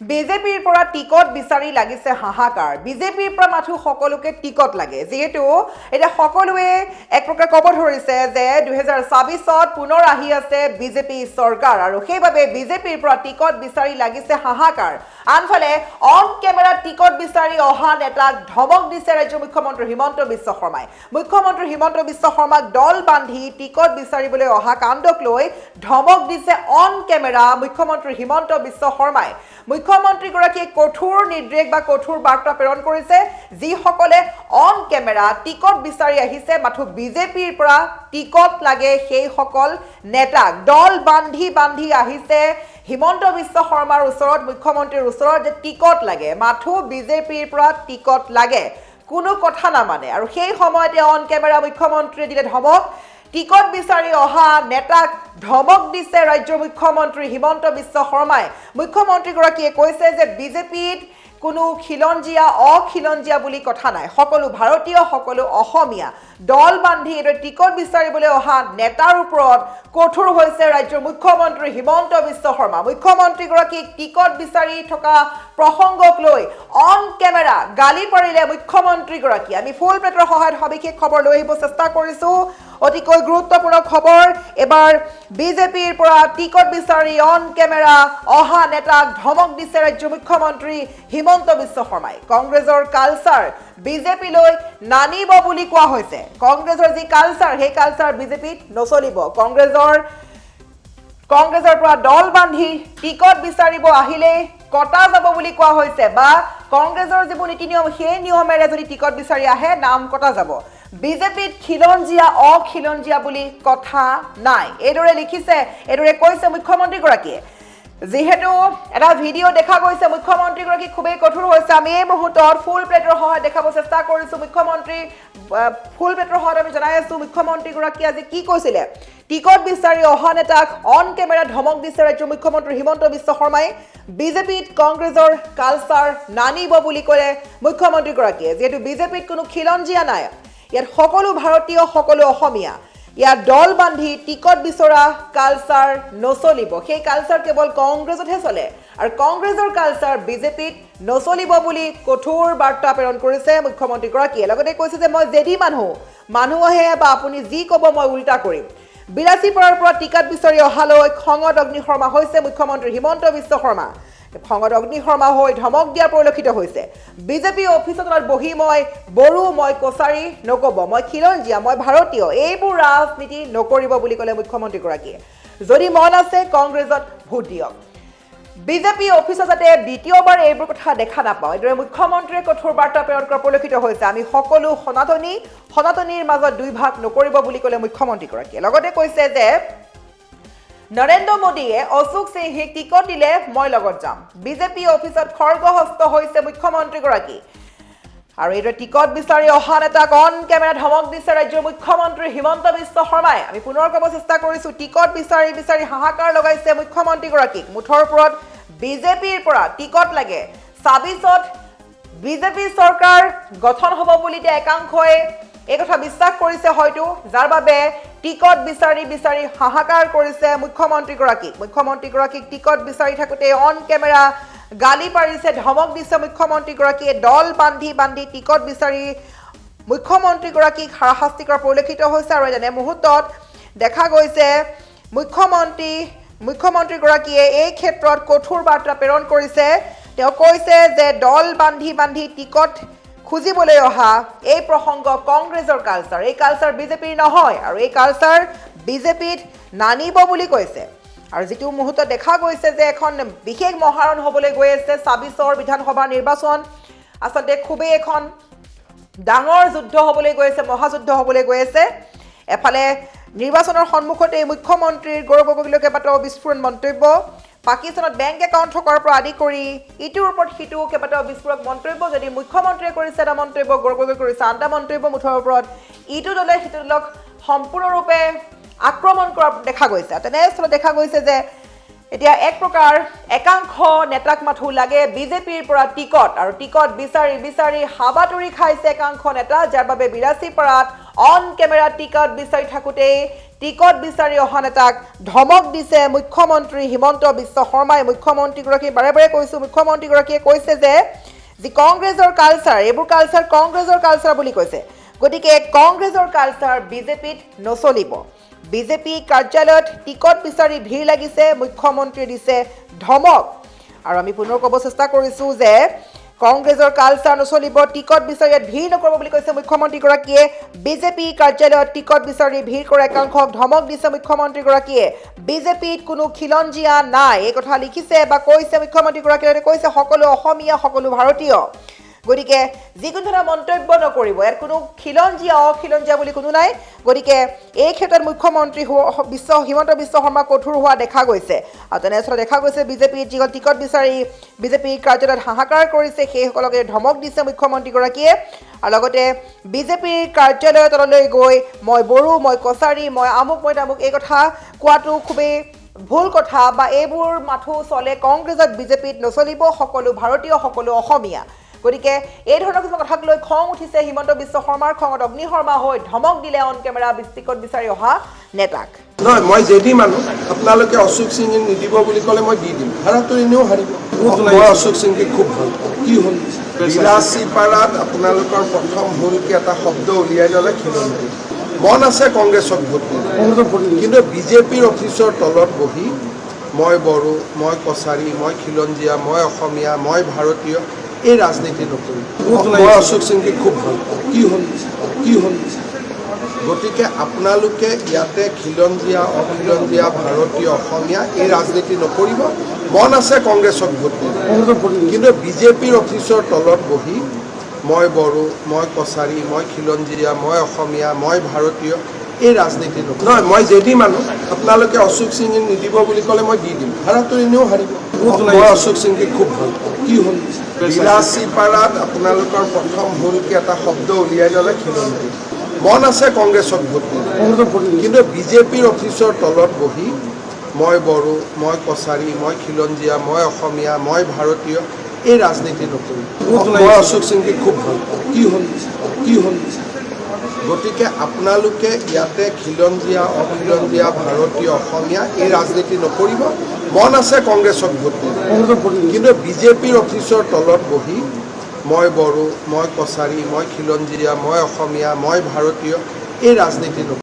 বিজেপিৰ পৰা টিকট বিচাৰি লাগিছে হাহাকাৰ বিজেপিৰ পৰা মাথু সকলোকে টিকট লাগে যেহেতু এটা সকলোৱে এক প্ৰকাৰ ক'ব ধৰিছে যে 2024ত পুনৰ আহি আছে বিজেপি চৰকাৰ আৰু সেইভাবে বিজেপিৰ পৰা টিকট বিচাৰি লাগিছে হাহাকাৰ আনফালে অন কেমেৰা টিকট বিচাৰি অহা নেতাক ধমক দিছে ৰাজ্য মুখ্যমন্ত্ৰী হিমন্ত বিশ্ব শৰ্মাই মুখ্যমন্ত্ৰী হিমন্ত বিশ্ব শৰ্মাক দল বান্ধি টিকট বিচাৰিবলৈ অহা কাণ্ডক লৈ ধমক দিছে অন কেমেৰা মুখ্যমন্ত্ৰী হিমন্ত বিশ্ব শৰ্মাই মুখ্যমন্ত্ৰী গৰাকীয়ে কঠোৰ নিৰ্দেশ বা কঠোৰ বাৰ্তা প্ৰেৰণ কৰিছে যিসকলে অন কেমেৰা টিকট বিচাৰি আহিছে মাথু বিজেপিৰ পৰা টিকট লাগে সেই সকল নেতাক দল বান্ধি আহিছে হিমন্ত বিশ্ব শৰ্মাৰ ওচৰত মুখ্যমন্ত্ৰীৰ ওচৰত যে টিকট লাগে মাথু বিজেপিৰ পৰা টিকট লাগে কোনো কথা নামানে আৰু সেই সময়তে অন কেমেৰা মুখ্যমন্ত্ৰীয়ে দিলে ধমক টিকট বিচাৰি অহা নেতাক ধমক দিছে ৰাজ্য মুখ্যমন্ত্ৰী হিমন্ত বিশ্ব শৰ্মাই মুখ্যমন্ত্ৰী গৰাকীয়ে কৈছে যে বিজেপিত কোনো খিলঞ্জিয়া অখিলঞ্জিয়া বুলি কথা নাই সকলো ভাৰতীয় সকলো অসমীয়া দল বান্ধি এই টিকট বিচাৰিবলৈ অহা নেতাৰ ওপৰত কঠোৰ হৈছে ৰাজ্যৰ মুখ্যমন্ত্ৰী হিমন্ত বিশ্ব শৰ্মা মুখ্যমন্ত্ৰী গৰাকীক টিকট বিচাৰি থকা প্ৰসংগক লৈ অন কেমেৰা গালি পাৰিলে মুখ্যমন্ত্ৰী গৰাকী আমি ফুল প্লেটৰ সহায়ত সবিশেষ খবৰ লৈ আহিব চেষ্টা কৰিছো অতিকৈ গুৰুত্বপূৰ্ণ খবৰ এবাৰ বিজেপিৰ পৰা টিকট বিচাৰি অন কেমেৰা অহা নেতাক ধমক দিছে ৰাজ্য মুখ্যমন্ত্ৰী হিমন্ত বিশ্ব শৰ্মাই কংগ্ৰেছৰ কালচাৰ বিজেপিলৈ নানিব বুলি কোৱা হৈছে কংগ্ৰেছৰ যি কালচাৰ সেই কালচাৰ বিজেপিত নচলিব কংগ্ৰেছৰ পৰা দল বান্ধি টিকট বিচাৰিব আহিলে কটা যাব বুলি কোৱা হৈছে বা কংগ্ৰেছৰ যিবোৰ নীতি নিয়ম সেই নিয়মেৰে যদি টিকট বিচাৰি আহে নাম কটা যাব বিজেপিত খিলঞ্জিয়া অখিলঞ্জিয়া বুলি কথা নাই এইদৰে লিখিছে এইদৰে কৈছে মুখ্যমন্ত্ৰী গৰাকীয়ে যেহেতু এটা ভিডিও দেখা গৈছে মুখ্যমন্ত্ৰী গৰাকী খুবেই কঠোৰ হৈছে আমি এই মুহূৰ্তত ফুল প্লেটৰ সহায়ত দেখাব চেষ্টা কৰিছো মুখ্যমন্ত্ৰী ফুল প্লেটৰ সহায়ত আমি জনাই আছো মুখ্যমন্ত্ৰী গৰাকী আজি কি কৈছিলে টিকট বিচাৰি অহা নেতাক অন কেমেৰা ধমক দিছে ৰাজ্য মুখ্যমন্ত্ৰী হিমন্ত বিশ্ব শৰ্মাই বিজেপিত কংগ্ৰেছৰ কালচাৰ নানিব বুলি ক'লে মুখ্যমন্ত্ৰী গৰাকীয়ে যেহেতু বিজেপিত কোনো খিলঞ্জিয়া নাই ইয়াত সকলো ভাৰতীয় সকলো অসমীয়া ইয়াত দল বান্ধি টিকট বিচৰা কালচাৰ নচলিব সেই কালচাৰ কেৱল কংগ্ৰেছতহে চলে আৰু কংগ্ৰেছৰ কালচাৰ বিজেপিত নচলিব বুলি কঠোৰ বাৰ্তা প্ৰেৰণ কৰিছে মুখ্যমন্ত্ৰী গৰাকীয়ে লগতে কৈছে যে মই জেদি মানুহ আহে বা আপুনি যি ক'ব মই উল্টা কৰিম 82 পৰাৰ পৰা টিকট বিচাৰি অহালৈ খঙত অগ্নিশৰ্মা হৈছে মুখ্যমন্ত্ৰী হিমন্ত বিশ্ব শৰ্মা খঙত অগ্নিশৰ্মা হৈ ধমক দিয়াৰ পৰিলক্ষিত হৈছে বিজেপি অফিচত বহি মই বড়ো মই কছাৰী নক'ব মই খিলঞ্জিয়া মই ভাৰতীয় এইবোৰ ৰাজনীতি নকৰিব বুলি ক'লে মুখ্যমন্ত্ৰী গৰাকীয়ে যদি মন আছে কংগ্ৰেছত ভোট দিয়ক বিজেপি অফিচত যাতে দ্বিতীয়বাৰ এইবোৰ কথা দেখা নাপাওঁ এইদৰে মুখ্যমন্ত্ৰীয়ে কঠোৰ বাৰ্তা প্ৰেৰণ কৰা পৰিলক্ষিত হৈছে আমি সকলো সনাতনীৰ মাজত দুই ভাগ নকৰিব বুলি ক'লে মুখ্যমন্ত্ৰী গৰাকীয়ে লগতে কৈছে যে নৰেন্দ্ৰ মোদীয়ে অশোক সিংহিক টিকট দিলে মই লগত যাম বিজেপি অফিচত খৰ্গহস্ত হৈছে মুখ্যমন্ত্ৰী গৰাকী আৰু এই টিকট বিচাৰি অহা নেতাক অন কেমেৰা ধমক দিছে ৰাজ্যৰ মুখ্যমন্ত্ৰী হিমন্ত বিশ্ব শৰ্মাই আমি পুনৰ ক'ব চেষ্টা কৰিছো টিকট বিচাৰি হাহাকাৰ লগাইছে মুখ্যমন্ত্ৰী গৰাকীক মুঠৰ ওপৰত বিজেপিৰ পৰা টিকট লাগে ২৬ত বিজেপি চৰকাৰ গঠন হ'ব বুলি একাংশই এই কথা বিশ্বাস কৰিছে হয়তো যাৰ বাবে টিকট বিচাৰি হাহাকাৰ কৰিছে মুখ্যমন্ত্ৰী গৰাকীক টিকট বিচাৰি থাকোতে অন কেমেৰা গালি পাৰিছে ধমক দিছে মুখ্যমন্ত্ৰী গৰাকীয়ে দল বান্ধি টিকট বিচাৰি মুখ্যমন্ত্ৰী গৰাকীক হাৰাশাস্তি কৰা পৰিলক্ষিত হৈছে আৰু এনে মুহূৰ্তত দেখা গৈছে মুখ্যমন্ত্ৰী গৰাকীয়ে এই ক্ষেত্ৰত কঠোৰ বাৰ্তা প্ৰেৰণ কৰিছে তেওঁ কৈছে যে দল বান্ধি টিকট খুজিবলৈ অহা এই প্ৰসংগ কংগ্ৰেছৰ কালচাৰ এই কালচাৰ বিজেপিৰ নহয় আৰু এই কালচাৰ বিজেপিত নানিব বুলি কৈছে আৰু যিটো মুহূৰ্তত দেখা গৈছে যে এখন বিশেষ মহাৰণ হ'বলৈ গৈ আছে ২৬ৰ বিধানসভা নিৰ্বাচন আচলতে খুবেই এখন ডাঙৰ যুদ্ধ হ'বলৈ গৈ আছে মহাযুদ্ধ হ'বলৈ গৈ আছে এফালে নিৰ্বাচনৰ সন্মুখতে মুখ্যমন্ত্ৰীৰ গৌৰৱ গগৈলৈ কেইবাটাও বিস্ফোৰণ মন্তব্য পাকিস্তানত বেংক একাউণ্ট থকাৰ পৰা আদি কৰি ইটোৰ ওপৰত সিটো কেইবাটাও বিস্ফোৰক মন্তব্য যদি মুখ্যমন্ত্ৰীয়ে কৰিছে এটা মন্তব্য গৌৰৱ গগৈ কৰিছে আনটা মন্তব্য মুঠৰ ওপৰত ইটো দলে সিটো দলক সম্পূৰ্ণৰূপে আক্ৰমণ কৰা দেখা গৈছে তেনেস্থলত দেখা গৈছে যে এতিয়া এক প্ৰকাৰ একাংশ নেতাক মাথু লাগে বিজেপিৰ পৰা টিকট আৰু টিকট বিচাৰি হাবাতুৰি খাইছে একাংশ নেতা যাৰ বাবে ৮২ পাৰাত অন কেমেৰা টিকট বিচাৰি থাকোঁতে টিকট বিচাৰি অহা নেতাক ধমক দিছে মুখ্যমন্ত্ৰী হিমন্ত বিশ্ব শৰ্মাই। মুখ্যমন্ত্ৰীগৰাকী বাৰে বাৰে কৈছোঁ, মুখ্যমন্ত্ৰীগৰাকীয়ে কৈছে যে যি কংগ্ৰেছৰ কালচাৰ, এইবোৰ কালচাৰ কংগ্ৰেছৰ কালচাৰ বুলি কৈছে। গতিকে কংগ্ৰেছৰ কালচাৰ বিজেপিত নচলিব। বিজেপি কাৰ্যালয়ত টিকট বিচাৰি ভিৰ লাগিছে, মুখ্যমন্ত্ৰীয়ে দিছে ধমক। আৰু আমি পুনৰ ক'ব চেষ্টা কৰিছোঁ যে কংগ্ৰেছৰ কালচাৰ নচলিব, টিকট বিচাৰি ইয়াত ভিৰ নকৰিব বুলি কৈছে মুখ্যমন্ত্ৰীগৰাকীয়ে। বিজেপি কাৰ্যালয়ত টিকট বিচাৰি ভিৰ কৰা একাংশক ধমক দিছে মুখ্যমন্ত্ৰীগৰাকীয়ে। বিজেপিত কোনো খিলঞ্জীয়া নাই, এই কথা লিখিছে বা কৈছে মুখ্যমন্ত্ৰীগৰাকীয়ে। কৈছে সকলো অসমীয়া, সকলো ভাৰতীয়। গতিকে যিকোনো ধৰণৰ মন্তব্য নকৰিব, ইয়াত কোনো খিলঞ্জীয়া অখিলঞ্জীয়া বুলি কোনো নাই। গতিকে এই ক্ষেত্ৰত মুখ্যমন্ত্ৰী হিমন্ত বিশ্ব শৰ্মা কঠোৰ হোৱা দেখা গৈছে। আৰু তেনেস্থলত দেখা গৈছে বিজেপিত যিসকল টিকট বিচাৰি বিজেপিৰ কাৰ্যালয়ত হাহাকাৰ কৰিছে সেইসকলকে ধমক দিছে মুখ্যমন্ত্ৰীগৰাকীয়ে। আৰু লগতে বিজেপিৰ কাৰ্যালয়ৰ তললৈ গৈ মই বড়ো, মই কছাৰী, মই আমুক, মই তামুক এই কথা কোৱাটো খুবেই ভুল কথা বা এইবোৰ মাথো চলে কংগ্ৰেছত, বিজেপিত নচলিব। সকলো ভাৰতীয়, সকলো অসমীয়া। গতিকে এই ধৰণৰ কিছুমান কথাক লৈ খং উঠিছে হিমন্ত বিশ্ব শৰ্মাৰ। খঙত অগ্নিশৰ্মা হৈ ধমক দিলে অন কেমেৰা টিকট বিচাৰি অহা নেতাক। নহয়, মই জেডি মানুহ, আপোনালোকে অশোক সিং নিদিব বুলি ক'লে মই দি দিম। হাৰাটো এনেও হাৰিব। মই অশোক সিংকে খুব ভাল পাওঁ। কি হ'ল, বিলাচীপাৰাত আপোনালোকৰ প্ৰথম ভুলকে এটা শব্দ উলিয়াই ল'লে খিলঞ্জী। মন আছে কংগ্ৰেছক ভোট দিব, কিন্তু বিজেপিৰ অফিচৰ তলত বহি মই বড়ো, মই কছাৰী, মই খিলঞ্জীয়া, মই অসমীয়া, মই ভাৰতীয় এই ৰাজনীতি নকৰিম। মই অশোক সিংকে খুব ভাল পাওঁ। কি হ'ল গতিকে আপোনালোকে ইয়াতে খিলঞ্জীয়া অখিলঞ্জীয়া ভাৰতীয় অসমীয়া এই ৰাজনীতি নকৰিব। মন আছে কংগ্ৰেছক ভোট দিব, কিন্তু বিজেপিৰ অফিচৰ তলত বহি মই বড়ো, মই কছাৰী, মই খিলঞ্জীয়া, মই অসমীয়া, মই ভাৰতীয় এই ৰাজনীতি নকৰিব। নহয়, মই জেডি মানুহ, আপোনালোকে অশোক সিং নিদিব বুলি ক'লে মই দি দিম। হাৰাটো এনেও হাৰিব। মই অশোক সিংকে খুব ভাল পাওঁ। কি হ'ল, বিলাচীপাৰাত আপোনালোকৰ প্ৰথম ভুলকে এটা শব্দ উলিয়াই ল'লে খিলঞ্জী। মন আছে কংগ্ৰেছক ভোট দিব, কিন্তু বিজেপিৰ অফিচৰ তলত বহি মই বড়ো, মই কছাৰী, মই খিলঞ্জীয়া, মই অসমীয়া, মই ভাৰতীয় এই ৰাজনীতি নকৰিম। মই অশোক সিংকে খুব ভাল পাওঁ। কি হ'ল গতিকে আপোনালোকে ইয়াতে খিলঞ্জীয়া অখিলঞ্জীয়া ভাৰতীয় অসমীয়া এই ৰাজনীতি নকৰিব। মন আছে কংগ্ৰেছক ভোট দিব, কিন্তু বিজেপিৰ অফিচৰ তলত বহি মই বড়ো, মই কছাৰী, মই খিলঞ্জীয়া, মই অসমীয়া, মই ভাৰতীয় এই ৰাজনীতি নকৰিব।